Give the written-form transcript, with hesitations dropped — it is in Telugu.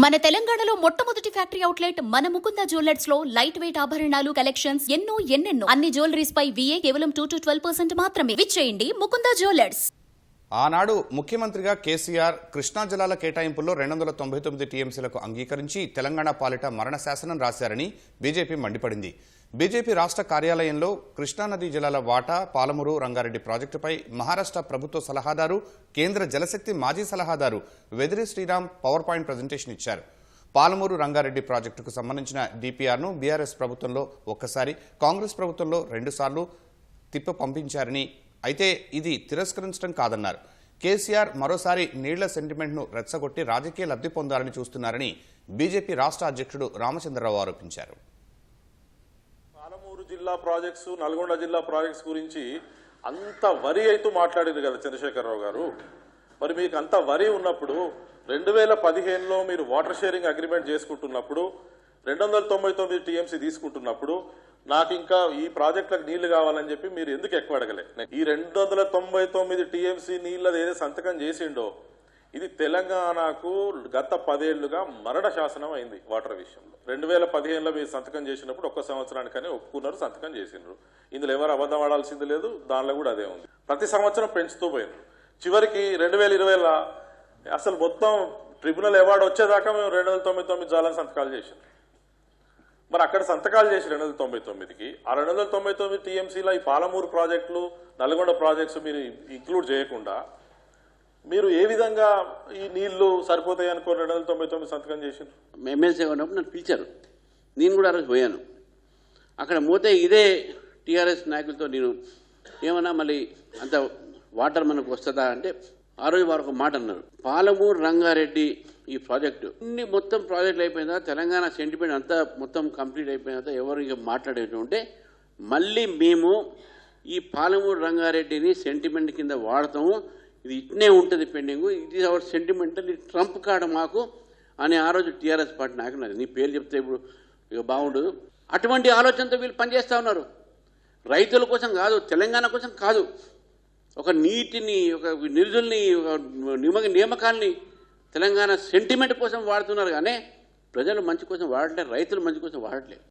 మన తెలంగాణలో మొట్టమొదటి ఫ్యాక్టరీ అవుట్లెట్ మన ముకుంద జ్యువెలర్స్ లో లైట్ వెయిట్ ఆభరణాలు కలెక్షన్స్ ఎన్నెన్నో అన్ని జ్యువెలరీస్ పై VA కేవలం 2 to 12% మాత్రమే. విచ్చేయండి ముకుంద జ్యువెలర్స్. ఆనాడు ముఖ్యమంత్రిగా కేసీఆర్ కృష్ణా జలాల కేటాయింపుల్లో 299 టీఎంసీలకు అంగీకరించి తెలంగాణ పాలిట మరణ శాసనం రాశారని బీజేపీ మండిపడింది. బీజేపీ రాష్ట్ర కార్యాలయంలో కృష్ణానదీ జలాల వాటా పాలమూరు రంగారెడ్డి ప్రాజెక్టుపై మహారాష్ట్ర ప్రభుత్వ సలహాదారు, కేంద్ర జలశక్తి మాజీ సలహాదారు వెదిరి శ్రీరామ్ పవర్ పాయింట్ ప్రజెంటేషన్ ఇచ్చారు. పాలమూరు రంగారెడ్డి ప్రాజెక్టుకు సంబంధించిన DPRను బీఆర్ఎస్ ప్రభుత్వంలో ఒక్కసారి, కాంగ్రెస్ ప్రభుత్వంలో 2 సార్లు తిప్ప పంపించారని, అయితే ఇది తిరస్కరించడం కాదన్నారు. కేసీఆర్ మరోసారి నీళ్ల సెంటిమెంట్ను రెచ్చగొట్టి రాజకీయ లబ్ధి పొందాలని చూస్తున్నారని బీజేపీ రాష్ట్ర అధ్యక్షుడు రామచంద్రరావు ఆరోపించారు. పాలమూరు జిల్లా ప్రాజెక్ట్స్, నల్గొండ జిల్లా ప్రాజెక్ట్స్ గురించి అంత వరి అయితే మాట్లాడారు కదా చంద్రశేఖరరావు గారు. మరి మీకు అంత వరి ఉన్నప్పుడు 2015లో మీరు వాటర్ షేరింగ్ అగ్రిమెంట్ చేసుకుంటున్నప్పుడు 299 టీఎంసీ తీసుకుంటున్నప్పుడు నాకు ఇంకా ఈ ప్రాజెక్టులకు నీళ్లు కావాలని చెప్పి మీరు ఎందుకు ఎక్కువ అడగలే? ఈ 299 టీఎంసీ నీళ్ళది ఏదో సంతకం చేసిండో ఇది తెలంగాణకు గత 10 ఏళ్లుగా మరణ శాసనం అయింది వాటర్ విషయంలో. 2015లో మీరు సంతకం చేసినప్పుడు 1 సంవత్సరానికనే ఒప్పుకున్నారు, సంతకం చేసిండ్రు. ఇందులో ఎవరు అబద్ధం ఆడాల్సింది లేదు, దానిలో కూడా అదే ఉంది. ప్రతి సంవత్సరం పెంచుతూ పోయినారు. చివరికి 2020లో అసలు మొత్తం ట్రిబ్యునల్ అవార్డు వచ్చేదాకా మేము 299 జాలను సంతకాలు చేసాం. మరి అక్కడ సంతకాలు చేసి 299కి ఆ 299 టీఎంసీలో ఈ పాలమూరు ప్రాజెక్టులు, నల్గొండ ప్రాజెక్ట్స్ మీరు ఇంక్లూడ్ చేయకుండా మీరు ఏ విధంగా ఈ నీళ్లు సరిపోతాయి అనుకో 299 సంతకం చేసిండ్రు? ఎమ్మెల్సీ ఉన్నప్పుడు నన్ను పిలిచారు, నేను కూడా ఆ రోజు పోయాను. అక్కడ పోతే ఇదే టీఆర్ఎస్ నాయకులతో నేను ఏమన్నా మళ్ళీ అంత వాటర్ మనకు వస్తుందా అంటే ఆ రోజు వారు ఒక మాట అన్నారు, పాలమూరు రంగారెడ్డి ఈ ప్రాజెక్టు అన్ని మొత్తం ప్రాజెక్టులు అయిపోయిన తర్వాత తెలంగాణ సెంటిమెంట్ అంతా మొత్తం కంప్లీట్ అయిపోయిన తర్వాత ఎవరు ఇంకా మాట్లాడేది ఉంటే మళ్ళీ మేము ఈ పాలమూరు రంగారెడ్డిని సెంటిమెంట్ కింద వాడతాము, ఇది ఇట్నే ఉంటుంది పెండింగ్, ఇది అవర్ సెంటిమెంటల్, ఇది ట్రంప్ కార్డు మాకు అని ఆ రోజు టీఆర్ఎస్ పార్టీ నాయకులు. నీ పేరు చెప్తే ఇప్పుడు ఇక బాగుండదు. అటువంటి ఆలోచనతో వీళ్ళు పనిచేస్తూ ఉన్నారు. రైతుల కోసం కాదు, తెలంగాణ కోసం కాదు, ఒక నీటిని, ఒక నిధుల్ని, ఒక నియామకాల్ని తెలంగాణ సెంటిమెంట్ కోసం వాడుతున్నారు. కానీ ప్రజలు మంచి కోసం వాడట్లేదు, రైతులు మంచి కోసం వాడట్లేదు.